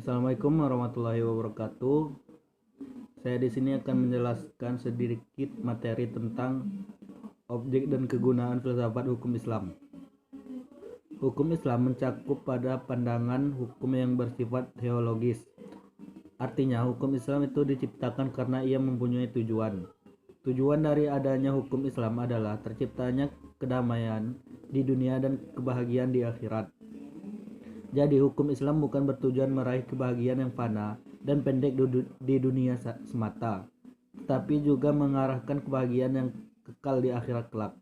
Assalamualaikum warahmatullahi wabarakatuh. Saya di sini akan menjelaskan sedikit materi tentang objek dan kegunaan filsafat hukum Islam. Hukum Islam mencakup pada pandangan hukum yang bersifat teologis. Artinya, hukum Islam itu diciptakan karena ia mempunyai tujuan. Tujuan dari adanya hukum Islam adalah terciptanya kedamaian di dunia dan kebahagiaan di akhirat. Jadi hukum Islam bukan bertujuan meraih kebahagiaan yang fana dan pendek di dunia semata, tetapi juga mengarahkan kebahagiaan yang kekal di akhirat kelak.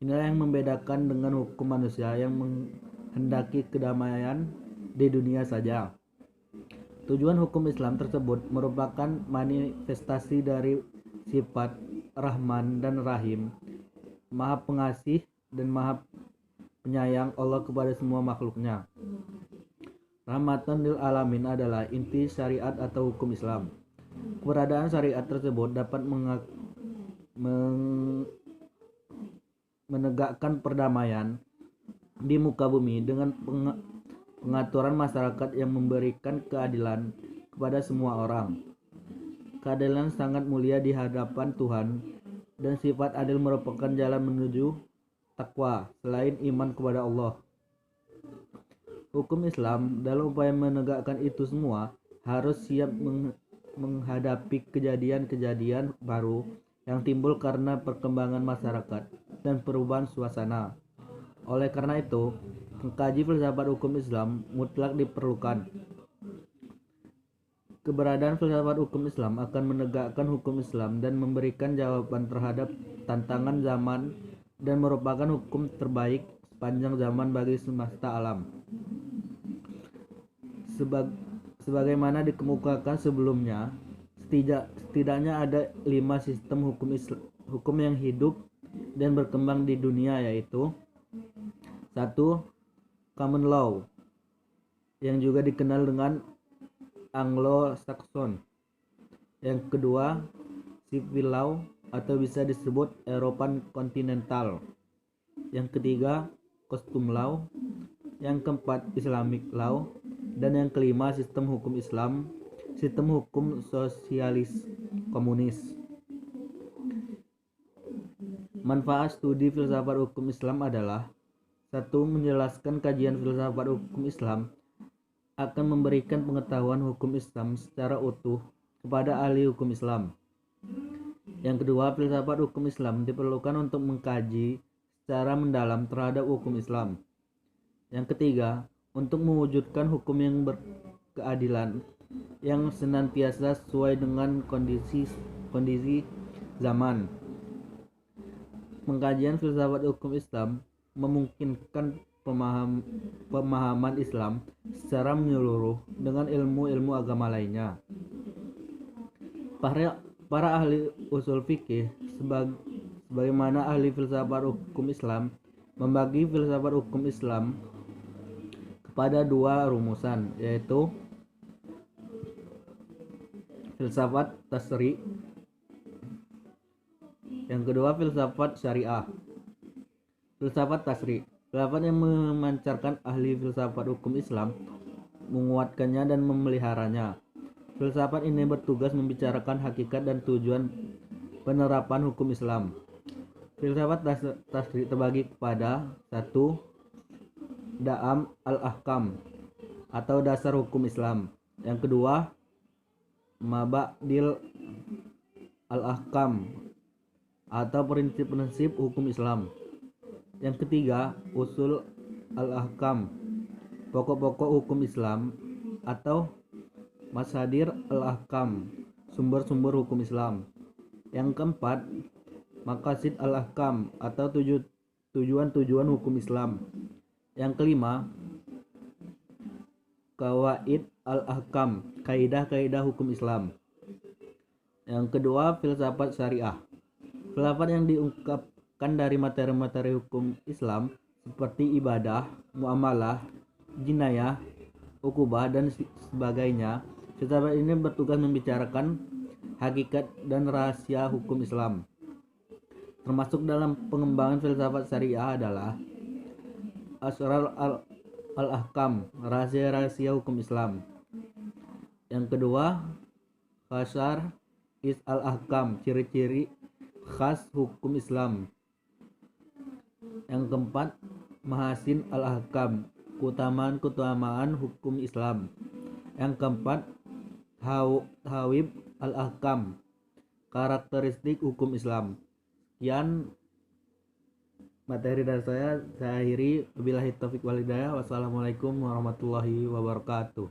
Inilah yang membedakan dengan hukum manusia yang menghendaki kedamaian di dunia saja. Tujuan hukum Islam tersebut merupakan manifestasi dari sifat Rahman dan Rahim, Maha Pengasih dan Maha Penyayang Allah kepada semua makhluknya. Rahmatan lil alamin adalah inti syariat atau hukum Islam. Keberadaan syariat tersebut dapat menegakkan perdamaian di muka bumi dengan pengaturan masyarakat yang memberikan keadilan kepada semua orang. Keadilan sangat mulia di hadapan Tuhan, dan sifat adil merupakan jalan menuju takwa selain iman kepada Allah. Hukum Islam dalam upaya menegakkan itu semua harus siap menghadapi kejadian-kejadian baru yang timbul karena perkembangan masyarakat dan perubahan suasana. Oleh karena itu, mengkaji filsafat hukum Islam mutlak diperlukan. Keberadaan filsafat hukum Islam akan menegakkan hukum Islam dan memberikan jawaban terhadap tantangan zaman dan merupakan hukum terbaik sepanjang zaman bagi semesta alam. Sebagaimana dikemukakan sebelumnya, setidaknya ada 5 sistem hukum yang hidup dan berkembang di dunia, yaitu 1. Common law, yang juga dikenal dengan Anglo-Saxon. Yang kedua, civil law atau bisa disebut Eropan kontinental. Yang ketiga, custom law. Yang keempat, Islamic law. Dan yang kelima, sistem hukum Islam, sistem hukum sosialis komunis. Manfaat studi filsafat hukum Islam adalah: 1. Menjelaskan kajian filsafat hukum Islam akan memberikan pengetahuan hukum Islam secara utuh kepada ahli hukum Islam. Yang kedua, filsafat hukum Islam diperlukan untuk mengkaji secara mendalam terhadap hukum Islam. Yang ketiga, untuk mewujudkan hukum yang berkeadilan yang senantiasa sesuai dengan kondisi zaman. Pengkajian filsafat hukum Islam memungkinkan pemahaman Islam secara menyeluruh dengan ilmu-ilmu agama lainnya. Para ahli usul fikih sebagaimana ahli filsafat hukum Islam membagi filsafat hukum Islam kepada 2 rumusan, yaitu filsafat tasri, yang kedua filsafat syariah. Filsafat tasri, filsafat yang memancarkan ahli filsafat hukum Islam, menguatkannya dan memeliharanya. Filsafat ini bertugas membicarakan hakikat dan tujuan penerapan hukum Islam. Filsafat tasri terbagi kepada 1. Da'am al-ahkam atau dasar hukum Islam. Yang kedua, Mabadil al-ahkam atau prinsip-prinsip hukum Islam. Yang ketiga, Usul al-ahkam, pokok-pokok hukum Islam, atau Masadir al-ahkam, sumber-sumber hukum Islam. Yang keempat, Maqasid al-ahkam atau tujuan-tujuan hukum Islam. Yang kelima, Qawaid al-ahkam, kaidah-kaidah hukum Islam. Yang kedua, filsafat syariah, filsafat yang diungkapkan dari materi-materi hukum Islam seperti ibadah, muamalah, jinayah, ukubah, dan sebagainya. Filsafat ini bertugas membicarakan hakikat dan rahasia hukum Islam. Termasuk dalam pengembangan filsafat syariah adalah Asrar al-Ahkam, rahasia-rahasia hukum Islam. Yang kedua, khasar is al-ahkam, ciri-ciri khas hukum Islam. Yang keempat, mahasin al-ahkam, keutamaan hukum Islam. Yang keempat, hawib al-ahkam, karakteristik hukum Islam. Sekian materi dari saya akhiri. Wabillahi taufiq wal hidayah. Wassalamualaikum warahmatullahi wabarakatuh.